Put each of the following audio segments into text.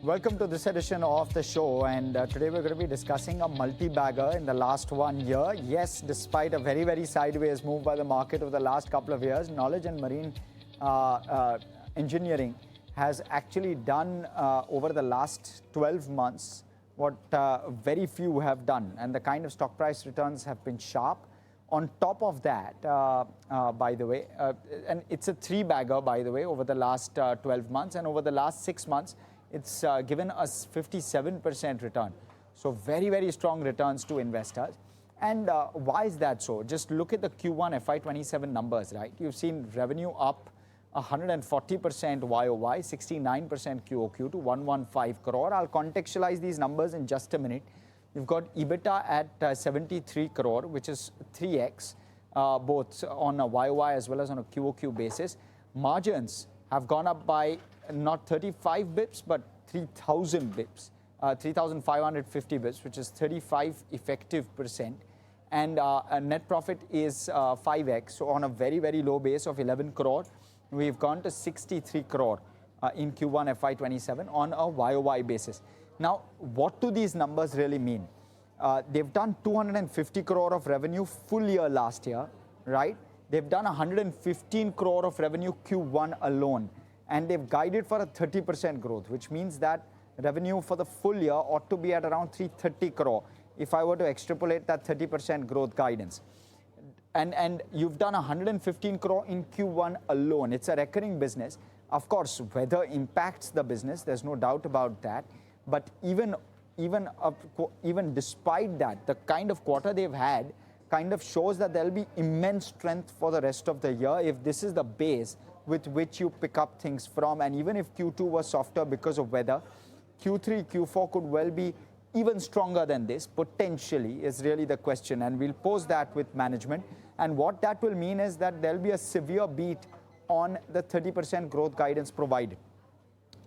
Welcome to this edition of the show, and today we're going to be discussing a multi-bagger in the last 1 year. Yes, despite a very sideways move by the market over the last couple of years, knowledge and marine engineering has actually done over the last 12 months what very few have done, and the kind of stock price returns have been sharp. On top of that, by the way, and it's a three-bagger, by the way, over the last 12 months, and over the last 6 months, it's given us 57% return. So very strong returns to investors. And why is that so? Just look at the Q1 FY27 numbers, right? You've seen revenue up 140% YoY, 69% QOQ to 115 crore. I'll contextualize these numbers in just a minute. You've got EBITDA at 73 crore, which is 3x, both on a YoY as well as on a QOQ basis. Margins have gone up by not 35 bips, but 3,000 bips, 3,550 bips, which is 35 effective percent. And net profit is 5x. So on a very low base of 11 crore, we've gone to 63 crore in Q1 FY27 on a YoY basis. Now, what do these numbers really mean? They've done 250 crore of revenue full year last year, right? They've done 115 crore of revenue Q1 alone. And they've guided for a 30% growth, which means that revenue for the full year ought to be at around 330 crore if I were to extrapolate that 30% growth guidance. And you've done 115 crore in Q1 alone. It's a recurring business. Of course, weather impacts the business. There's no doubt about that. But even despite that, the kind of quarter they've had kind of shows that there'll be immense strength for the rest of the year if this is the base with which you pick up things from. And even if Q2 was softer because of weather, Q3, Q4 could well be even stronger than this, potentially, is really the question. And we'll pose that with management. And what that will mean is that there'll be a severe beat on the 30% growth guidance provided.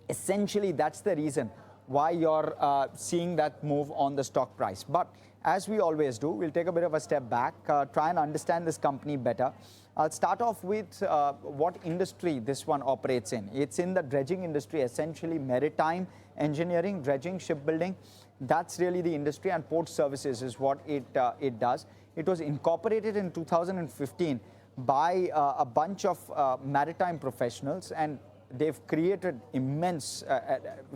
Essentially, that's the reason why you're seeing that move on the stock price. But as we always do, we'll take a bit of a step back, try and understand this company better. I'll start off with what industry this one operates in. It's in the dredging industry, essentially maritime engineering, dredging, shipbuilding. That's really the industry, and port services is what it does. It was incorporated in 2015 by a bunch of maritime professionals, and they've created immense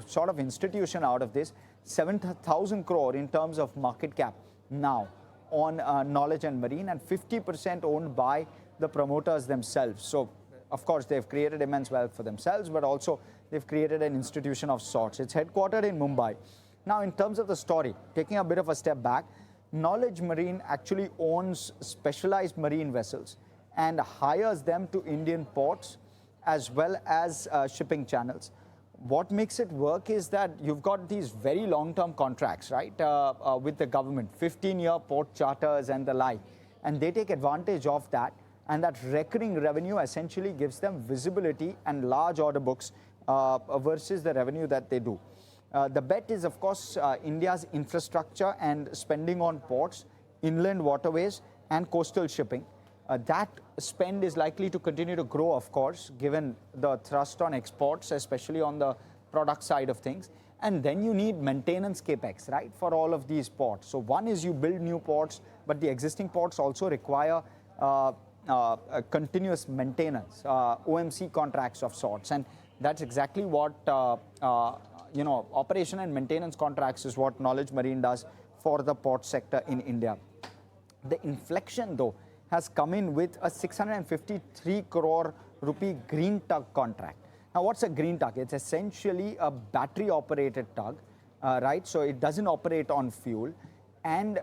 sort of institution out of this, 7,000 crore in terms of market cap now on knowledge and marine, and 50% owned by the promoters themselves. So, of course, they've created immense wealth for themselves, but also they've created an institution of sorts. It's headquartered in Mumbai. Now, in terms of the story, taking a bit of a step back, Knowledge Marine actually owns specialized marine vessels and hires them to Indian ports as well as shipping channels. What makes it work is that you've got these very long-term contracts, right, with the government, 15-year port charters and the like, and they take advantage of that. And that recurring revenue essentially gives them visibility and large order books versus the revenue that they do. The bet is, of course, India's infrastructure and spending on ports, inland waterways, and coastal shipping. That spend is likely to continue to grow, of course, given the thrust on exports, especially on the product side of things. And then you need maintenance capex, right, for all of these ports. So one is you build new ports, but the existing ports also require continuous maintenance, OMC contracts of sorts. And that's exactly what, operation and maintenance contracts is what Knowledge Marine does for the port sector in India. The inflection, though, has come in with a 653 crore rupee green tug contract. Now, what's a green tug? It's essentially a battery-operated tug, right? So it doesn't operate on fuel. And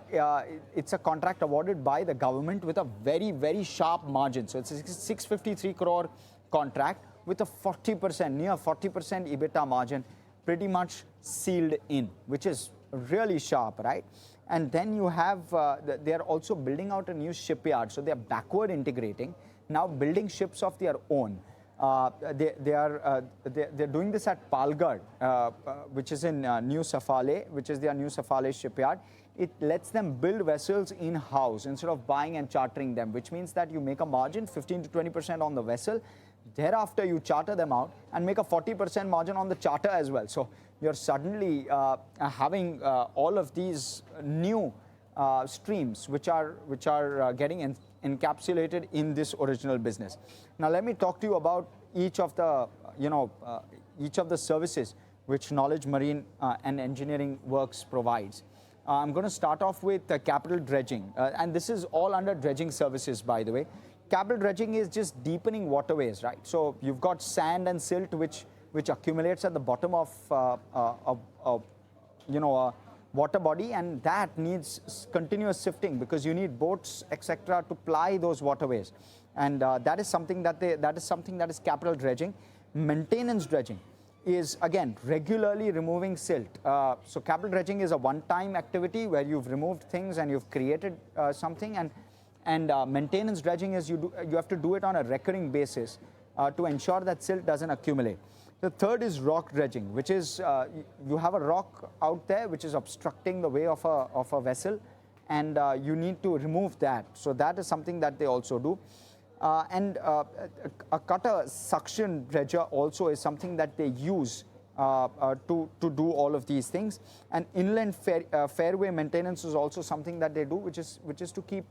it's a contract awarded by the government with a very sharp margin. So it's a 653 crore contract with a 40%, near 40% EBITDA margin, pretty much sealed in, which is really sharp, right? And then you have, they're also building out a new shipyard. So they're backward integrating, now building ships of their own. They're doing this at Palgad, which is in New Safale, which is their New Safale shipyard. It lets them build vessels in-house instead of buying and chartering them, which means that you make a margin, 15 to 20% on the vessel. Thereafter, you charter them out and make a 40% margin on the charter as well. So you're suddenly having all of these new streams which are getting encapsulated in this original business. Now let me talk to you about each of the each of the services which Knowledge Marine and Engineering Works provides. I'm going to start off with capital dredging, and this is all under dredging services, by the way. Capital dredging is just deepening waterways, right? So you've got sand and silt which accumulates at the bottom of a water body, and that needs continuous sifting because you need boats, etc., to ply those waterways, and that is something that is capital dredging. Maintenance dredging is again regularly removing silt. So capital dredging is a one-time activity where you've removed things and you've created something, and maintenance dredging is you have to do it on a recurring basis to ensure that silt doesn't accumulate. The third is rock dredging, which is you have a rock out there which is obstructing the way of a vessel, and you need to remove that. So that is something that they also do. And a cutter suction dredger also is something that they use to do all of these things. And inland fairway maintenance is also something that they do, which is to keep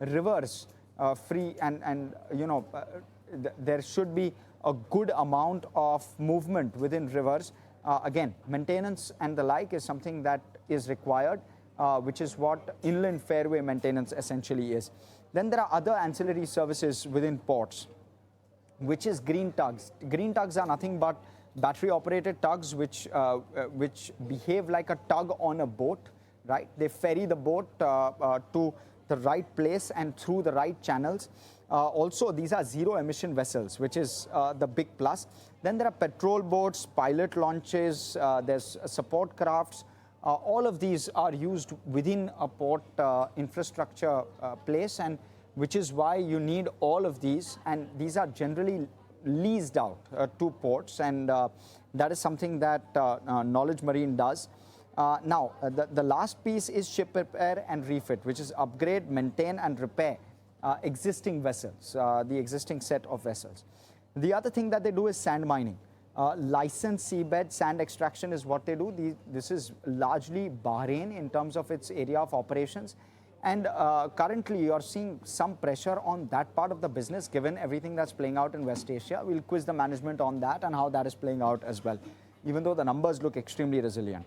rivers free, and there should be a good amount of movement within rivers. Again, maintenance and the like is something that is required, which is what inland fairway maintenance essentially is. Then there are other ancillary services within ports, which is green tugs. Green tugs are nothing but battery-operated tugs which behave like a tug on a boat, right? They ferry the boat to the right place and through the right channels. Also, these are zero-emission vessels, which is the big plus. Then there are patrol boats, pilot launches, there's support crafts. All of these are used within a port infrastructure place, and which is why you need all of these, and these are generally leased out to ports, and that is something that Knowledge Marine does. Now, the last piece is ship repair and refit, which is upgrade, maintain and repair existing vessels, the existing set of vessels. The other thing that they do is sand mining. Licensed seabed sand extraction is what they do. This is largely Bahrain in terms of its area of operations, and currently you are seeing some pressure on that part of the business given everything that's playing out in West Asia. We'll quiz the management on that and how that is playing out as well, even though the numbers look extremely resilient.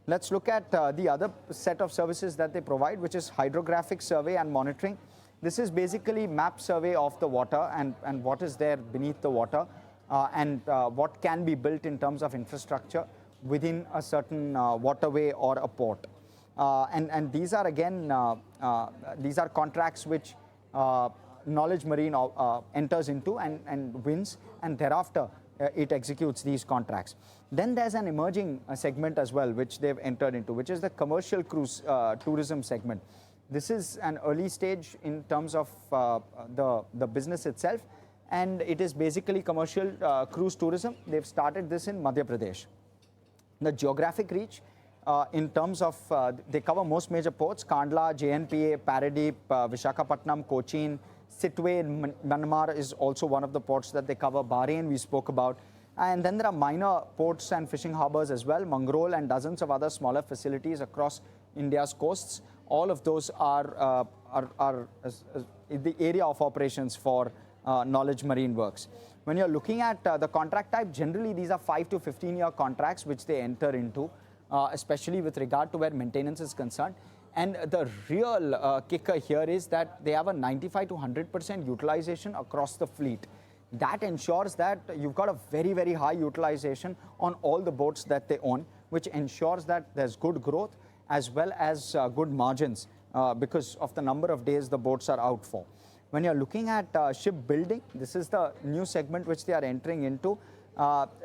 Let's look at the other set of services that they provide, which is hydrographic survey and monitoring. This is basically map survey of the water and what is there beneath the water. And what can be built in terms of infrastructure within a certain waterway or a port. And these are again, these are contracts which Knowledge Marine enters into and wins, and thereafter it executes these contracts. Then there's an emerging segment as well, which they've entered into, which is the commercial cruise tourism segment. This is an early stage in terms of the business itself, and it is basically commercial cruise tourism. They've started this in Madhya Pradesh. The geographic reach in terms of, they cover most major ports: Kandla, JNPA, Paradeep, Vishakhapatnam, Cochin, Sitwe in Myanmar is also one of the ports that they cover. Bahrain we spoke about. And then there are minor ports and fishing harbors as well, Mangrol and dozens of other smaller facilities across India's coasts. All of those are the area of operations for Knowledge Marine Works. When you're looking at the contract type, generally these are 5 to 15-year contracts which they enter into, especially with regard to where maintenance is concerned. And the real kicker here is that they have a 95 to 100% utilization across the fleet. That ensures that you've got a very, very high utilization on all the boats that they own, which ensures that there's good growth as well as good margins because of the number of days the boats are out for. When you're looking at shipbuilding, this is the new segment which they are entering into.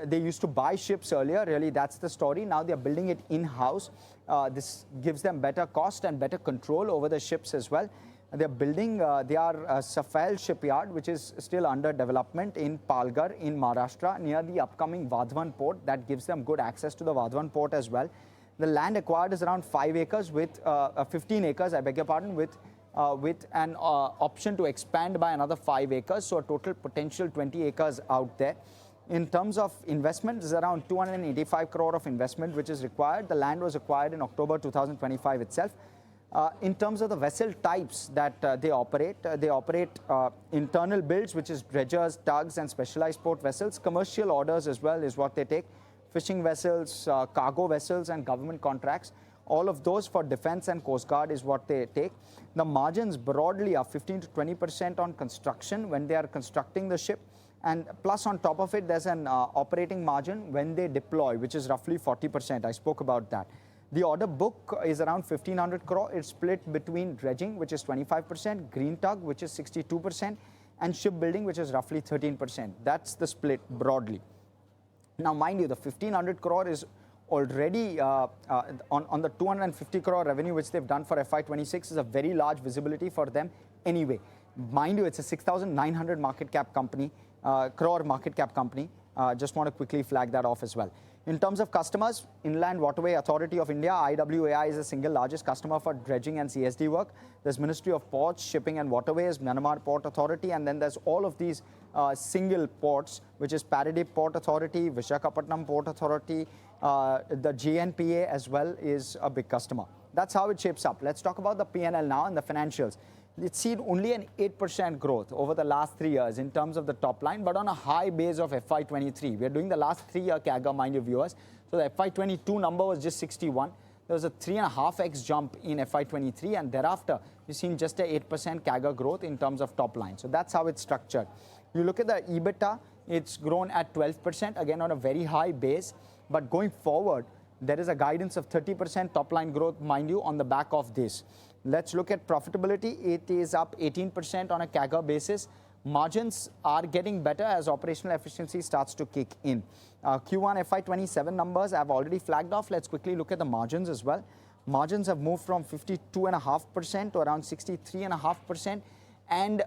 They used to buy ships earlier, really that's the story. Now they're building it in-house. This gives them better cost and better control over the ships as well. They're building their Safail shipyard, which is still under development in Palghar in Maharashtra near the upcoming Vadhavan port. That gives them good access to the Vadhavan port as well. The land acquired is around 5 acres with 15 acres, I beg your pardon, with with an option to expand by another 5 acres, so a total potential 20 acres out there. In terms of investment, there's around 285 crore of investment which is required. The land was acquired in October 2025 itself. In terms of the vessel types that they operate internal builds, which is dredgers, tugs and specialized port vessels. Commercial orders as well is what they take. Fishing vessels, cargo vessels and government contracts. All of those for defense and coast guard is what they take. The margins broadly are 15 to 20% on construction when they are constructing the ship. And plus on top of it, there's an operating margin when they deploy, which is roughly 40%. I spoke about that. The order book is around 1,500 crore. It's split between dredging, which is 25%, green tug, which is 62%, and shipbuilding, which is roughly 13%. That's the split broadly. Now, mind you, the 1,500 crore is already on the 250 crore revenue, which they've done for FY26, is a very large visibility for them anyway. Mind you, it's a 6,900 market cap company. Crore market cap company. Just want to quickly flag that off as well. In terms of customers, Inland Waterway Authority of India, IWAI, is the single largest customer for dredging and CSD work. There's Ministry of Ports, Shipping and Waterways, Myanmar Port Authority, and then there's all of these single ports, which is Paradip Port Authority, Visakhapatnam Port Authority, the GNPA as well is a big customer. That's how it shapes up. Let's talk about the P&L now and the financials. It's seen only an 8% growth over the last 3 years in terms of the top line, but on a high base of FY23. We're doing the last 3-year CAGR, mind you, viewers. So the FY22 number was just 61. There was a 3.5x jump in FY23, and thereafter, you've seen just a 8% CAGR growth in terms of top line. So that's how it's structured. You look at the EBITDA, it's grown at 12%, again on a very high base. But going forward, there is a guidance of 30% top line growth, mind you, on the back of this. Let's look at profitability. It is up 18% on a CAGR basis. Margins are getting better as operational efficiency starts to kick in. Q1 FY27 numbers I've already flagged off. Let's quickly look at the margins as well. Margins have moved from 52.5% to around 63.5%. And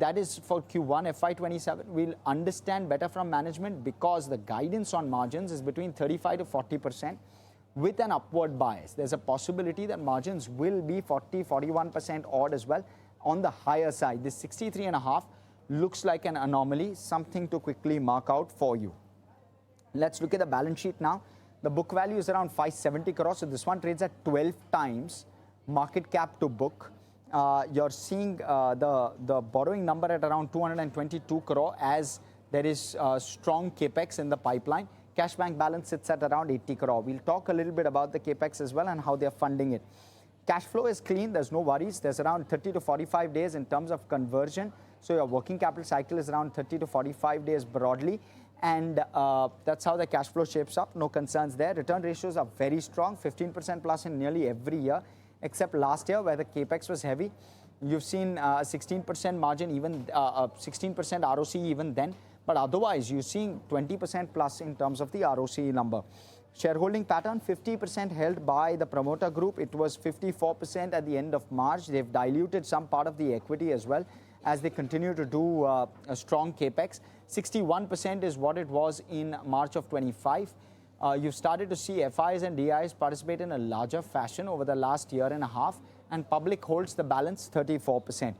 that is for Q1 FY27. We'll understand better from management because the guidance on margins is between 35 to 40%. With an upward bias. There's a possibility that margins will be 40-41% odd as well on the higher side. This 63.5 looks like an anomaly, something to quickly mark out for you. Let's look at the balance sheet now. The book value is around 570 crore, so this one trades at 12 times market cap to book. You're seeing the borrowing number at around 222 crore as there is strong capex in the pipeline. Cash bank balance sits at around 80 crore. We'll talk a little bit about the capex as well and how they're funding it. Cash flow is clean. There's no worries. There's around 30 to 45 days in terms of conversion. So your working capital cycle is around 30 to 45 days broadly. And that's how the cash flow shapes up. No concerns there. Return ratios are very strong, 15% plus in nearly every year, except last year where the capex was heavy. You've seen a 16% margin, even 16% ROC even then. But otherwise, you're seeing 20% plus in terms of the ROC number. Shareholding pattern, 50% held by the promoter group. It was 54% at the end of March. They've diluted some part of the equity as well as they continue to do a strong capex. 61% is what it was in March of 25. You've started to see FIs and DIs participate in a larger fashion over the last year and a half, and public holds the balance 34%.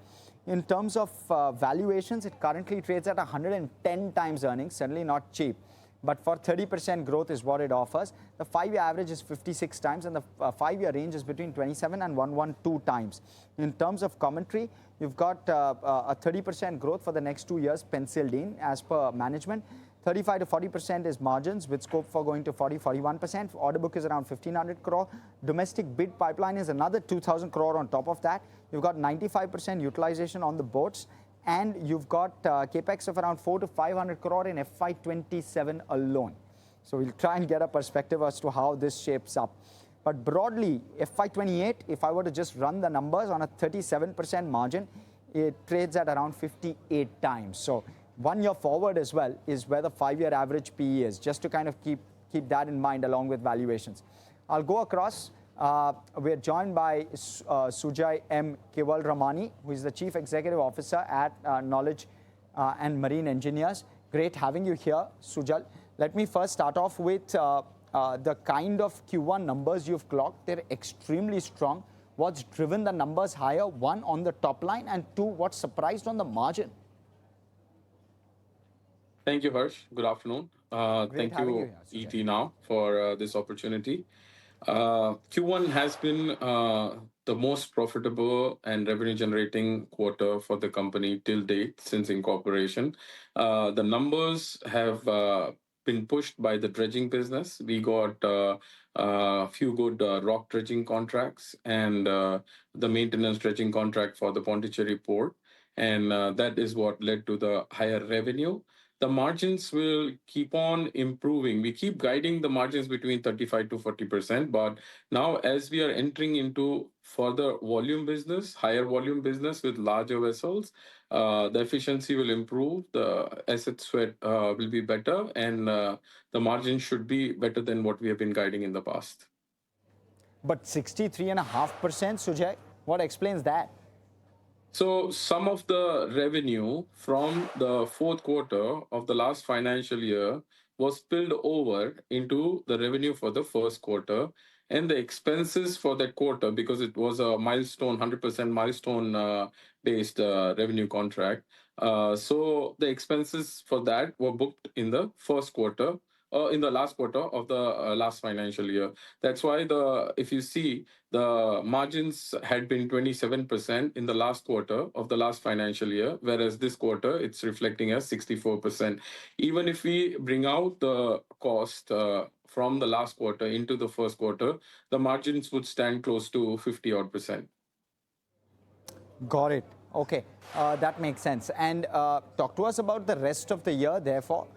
In terms of valuations, it currently trades at 110 times earnings, certainly not cheap, but for 30% growth is what it offers. The 5-year average is 56 times and the 5-year range is between 27 and 112 times. In terms of commentary, you've got a 30% growth for the next 2 years penciled in as per management. 35 to 40% is margins with scope for going to 40-41%. Order book is around 1,500 crore. Domestic bid pipeline is another 2,000 crore on top of that. You've got 95% utilization on the boats, and you've got capex of around 400 to 500 crore in FY27 alone. So we'll try and get a perspective as to how this shapes up. But broadly, FY28, if I were to just run the numbers on a 37% margin, it trades at around 58 times. So 1 year forward as well is where the 5-year average PE is, just to kind of keep that in mind along with valuations. I'll go across. We're joined by Sujay M. Kewalramani, who is the Chief Executive Officer at Knowledge and Marine Engineers. Great having you here, Sujal. Let me first start off with the kind of Q1 numbers you've clocked. They're extremely strong. What's driven the numbers higher? One, on the top line, and two, what surprised on the margin? Thank you, Harsh. Good afternoon. Great Thank having you you, here, Sujay. ET Now, for this opportunity. Q1 has been the most profitable and revenue generating quarter for the company till date since incorporation. The numbers have been pushed by the dredging business. We got a few good rock dredging contracts and the maintenance dredging contract for the Pondicherry port. And that is what led to the higher revenue. The margins will keep on improving. We keep guiding the margins between 35 to 40%. But now, as we are entering into further volume business, higher volume business with larger vessels, the efficiency will improve, the asset sweat will be better, and the margin should be better than what we have been guiding in the past. But 63.5%, Sujay, what explains that? So some of the revenue from the fourth quarter of the last financial year was spilled over into the revenue for the first quarter, and the expenses for that quarter, because it was a milestone, 100% milestone based revenue contract. So the expenses for that were booked in the first quarter, in the last quarter of the last financial year. That's why if you see, the margins had been 27% in the last quarter of the last financial year, whereas this quarter it's reflecting as 64%. Even if we bring out the cost from the last quarter into the first quarter, the margins would stand close to 50 odd percent. Got it. Okay, that makes sense. And talk to us about the rest of the year, therefore.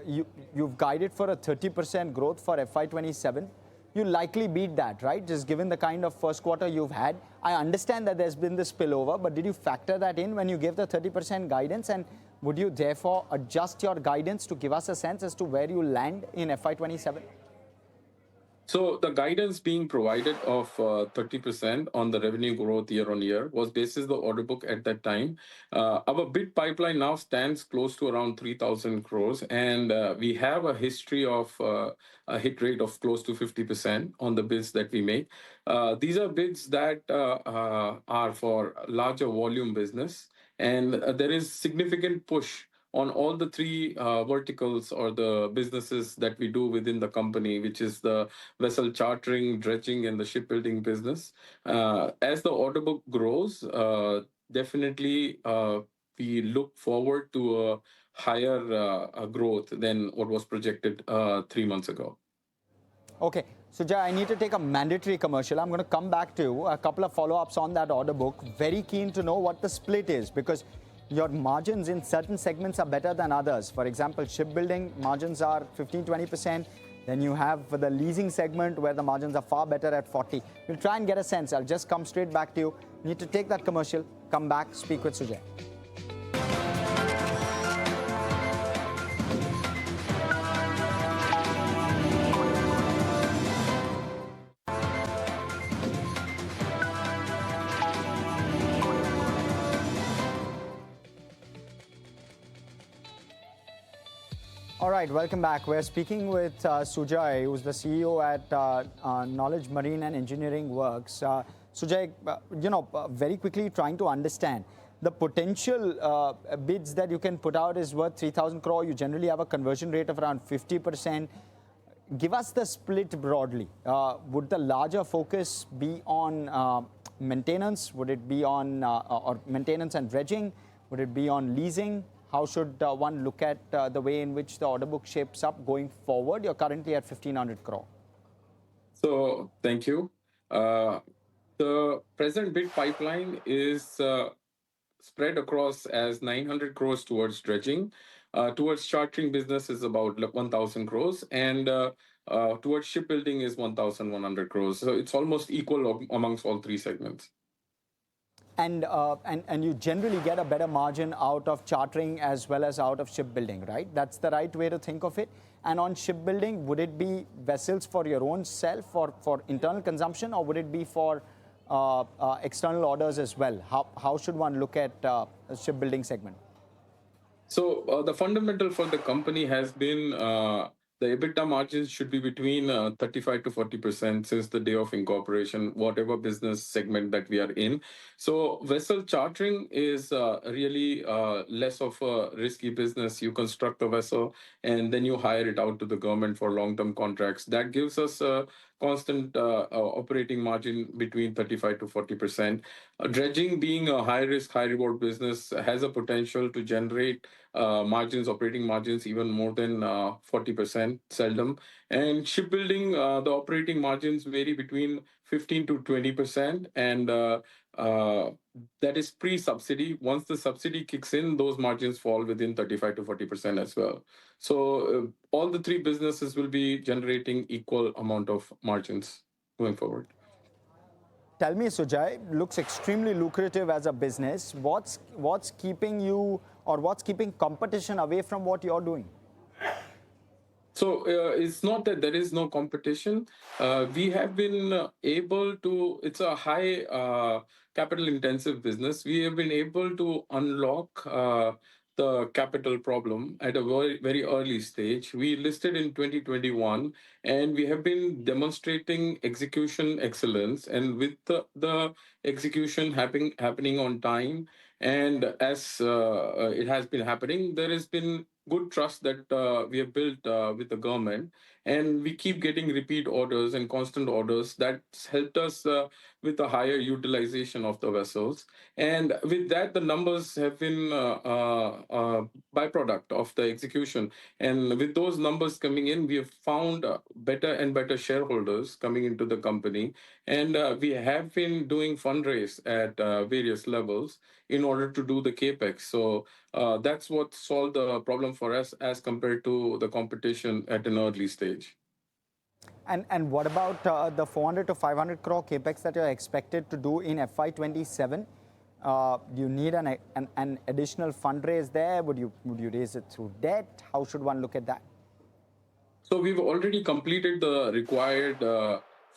You've guided for a 30% growth for FY27. You likely beat that, right? Just given the kind of first quarter you've had. I understand that there's been this spillover, but did you factor that in when you gave the 30% guidance? And would you therefore adjust your guidance to give us a sense as to where you land in FY27? So the guidance being provided of 30% on the revenue growth year on year was basis the order book at that time. Our bid pipeline now stands close to around 3,000 crores, and we have a history of a hit rate of close to 50% on the bids that we make. These are bids that are for larger volume business, and there is significant push on all the three verticals or the businesses that we do within the company, which is the vessel chartering, dredging, and the shipbuilding business. As the order book grows, definitely we look forward to a higher growth than what was projected 3 months ago. Okay, Sujay, I need to take a mandatory commercial. I'm going to come back to you. A couple of follow-ups on that order book. Very keen to know what the split is, because your margins in certain segments are better than others. For example, shipbuilding margins are 15-20%. Then you have the leasing segment where the margins are far better at 40. We'll try and get a sense. I'll just come straight back to you. Need to take that commercial, come back, speak with Sujay. All right, welcome back. We're speaking with Sujay, who's the CEO at Knowledge Marine and Engineering Works. Sujay, very quickly trying to understand the potential bids that you can put out is worth 3,000 crore. You generally have a conversion rate of around 50%. Give us the split broadly. Would the larger focus be on maintenance? Would it be on or maintenance and dredging? Would it be on leasing? How should one look at the way in which the order book shapes up going forward? You're currently at 1,500 crore. So, thank you. The present bid pipeline is spread across as 900 crores towards dredging. Towards chartering business is about 1,000 crores, and towards shipbuilding is 1,100 crores. So it's almost equal amongst all three segments. And you generally get a better margin out of chartering as well as out of shipbuilding, right? That's the right way to think of it. And on shipbuilding, would it be vessels for your own self or for internal consumption, or would it be for external orders as well? How should one look at the shipbuilding segment? So the fundamental for the company has been the EBITDA margins should be between 35 to 40% since the day of incorporation, whatever business segment that we are in. So vessel chartering is really less of a risky business. You construct a vessel and then you hire it out to the government for long-term contracts. That gives us a constant operating margin between 35 to 40%. Dredging, being a high risk, high reward business, has a potential to generate margins, operating margins, even more than 40%, seldom. And shipbuilding, the operating margins vary between 15 to 20%. And that is pre-subsidy. Once the subsidy kicks in, those margins fall within 35 to 40% as well. So all the three businesses will be generating equal amount of margins going forward. Tell me, Sujay, looks extremely lucrative as a business. What's keeping you, or what's keeping competition away from what you're doing? So it's not that there is no competition. We have been able to, it's a high capital intensive business. We have been able to unlock the capital problem at a very, very early stage. We listed in 2021 and we have been demonstrating execution excellence. And with the execution happening on time, and as it has been happening, there has been good trust that we have built with the government, and we keep getting repeat orders and constant orders. That's helped us with a higher utilization of the vessels, and with that the numbers have been byproduct of the execution. And with those numbers coming in, we have found better and better shareholders coming into the company, and we have been doing fundraise at various levels in order to do the capex. So that's what solved the problem for us as compared to the competition at an early stage. And what about the 400 to 500 crore capex that you're expected to do in FY27? Do you need an additional fundraise there? Would you raise it through debt? How should one look at that? So we've already completed the required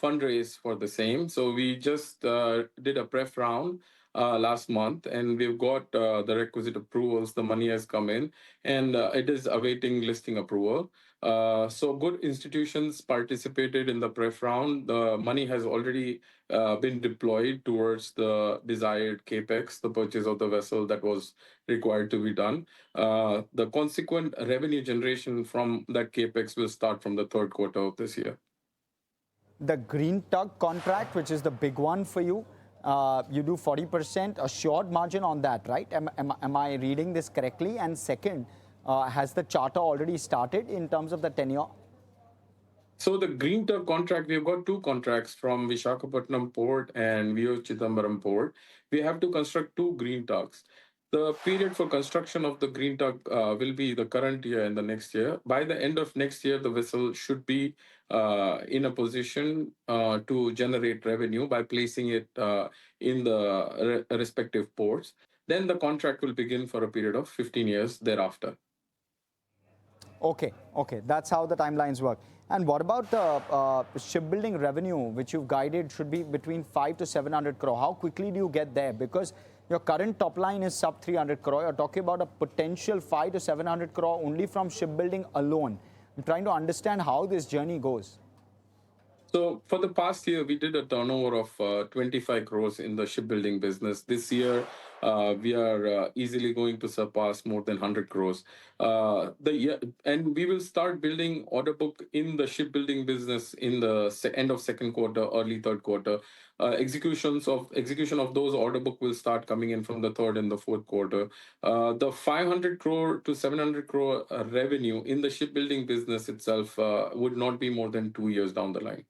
fundraise for the same. So we just did a pref round last month, and we've got the requisite approvals. The money has come in, and it is awaiting listing approval. So good institutions participated in the pref round. The money has already been deployed towards the desired capex, the purchase of the vessel that was required to be done. The consequent revenue generation from that capex will start from the third quarter of this year. The green tug contract, which is the big one for you, you do 40% assured margin on that, right? Am I reading this correctly? And second, has the charter already started in terms of the tenure? So the green tug contract, we've got two contracts from Visakhapatnam Port and VO Chidambaram Port. We have to construct two green tugs. The period for construction of the green tug will be the current year and the next year. By the end of next year, the vessel should be in a position to generate revenue by placing it in the respective ports. Then the contract will begin for a period of 15 years thereafter. Okay, that's how the timelines work. And what about the shipbuilding revenue, which you've guided should be between 5 to 700 crore? How quickly do you get there? Because your current top line is sub 300 crore. You're talking about a potential 5 to 700 crore only from shipbuilding alone. I'm trying to understand how this journey goes. So for the past year, we did a turnover of 25 crores in the shipbuilding business. This year, we are easily going to surpass more than 100 crores. And we will start building order book in the shipbuilding business in the end of second quarter, early third quarter. Execution of those order book will start coming in from the third and the fourth quarter. The 500 crore to 700 crore revenue in the shipbuilding business itself would not be more than 2 years down the line.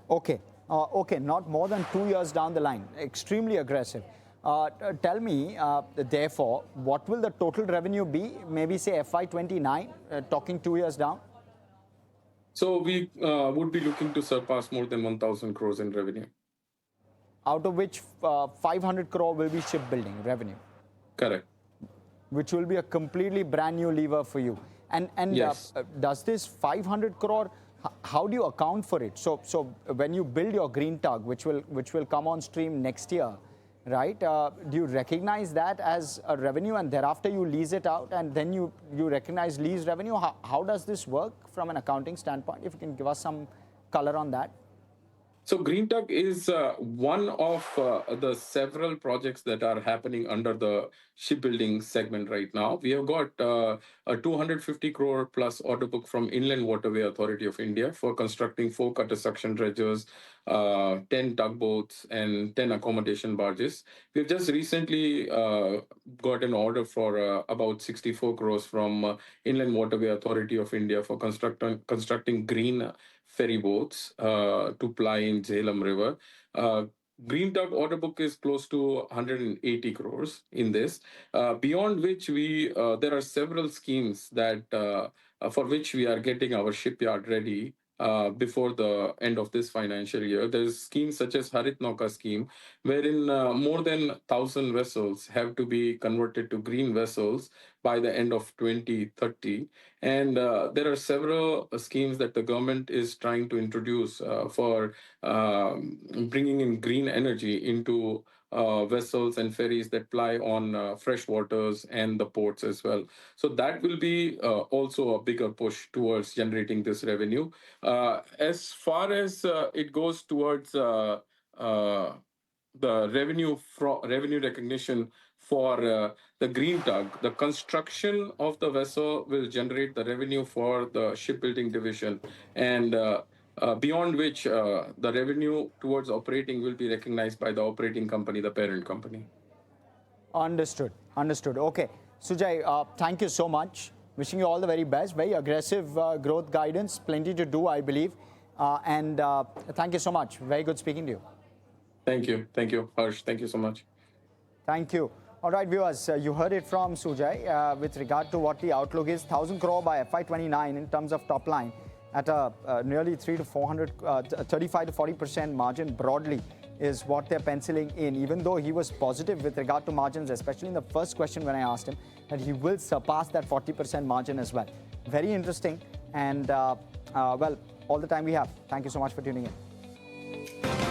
Okay, not more than 2 years down the line. Extremely aggressive. Tell me, therefore, what will the total revenue be? Maybe say FY29, talking 2 years down? So we would be looking to surpass more than 1,000 crores in revenue. Out of which 500 crore will be shipbuilding revenue. Correct. Which will be a completely brand new lever for you. And yes. Does this 500 crore, how do you account for it? So when you build your green tug, which will come on stream next year, right? Do you recognize that as a revenue and thereafter you lease it out and then you recognize lease revenue? How does this work from an accounting standpoint? If you can give us some color on that. So Green Tug is one of the several projects that are happening under the shipbuilding segment right now. We have got a 250 crore plus order book from Inland Waterway Authority of India for constructing 4 cutter suction dredgers, 10 tugboats, and 10 accommodation barges. We've just recently got an order for about 64 crores from Inland Waterway Authority of India for constructing green ferry boats to ply in Jhelum River. Green Tug order book is close to 180 crores in this. Beyond which there are several schemes that for which we are getting our shipyard ready before the end of this financial year. There's schemes such as Harit Nauka scheme, wherein more than 1,000 vessels have to be converted to green vessels by the end of 2030. And there are several schemes that the government is trying to introduce for bringing in green energy into vessels and ferries that ply on fresh waters and the ports as well. So that will be also a bigger push towards generating this revenue. As far as it goes towards the revenue recognition for the Green Tug, the construction of the vessel will generate the revenue for the shipbuilding division, and beyond which the revenue towards operating will be recognized by the operating company, the parent company. Understood. Understood. Okay. Sujay, thank you so much. Wishing you all the very best. Very aggressive growth guidance. Plenty to do, I believe. And thank you so much. Very good speaking to you. Thank you. Thank you, Harsh. Thank you so much. Thank you. All right, viewers, you heard it from Sujay with regard to what the outlook is. 1,000 crore by FY29 in terms of top line at a nearly 3 to 400, 35 to 40% margin broadly is what they're penciling in, even though he was positive with regard to margins, especially in the first question when I asked him, that he will surpass that 40% margin as well. Very interesting and, well, all the time we have. Thank you so much for tuning in.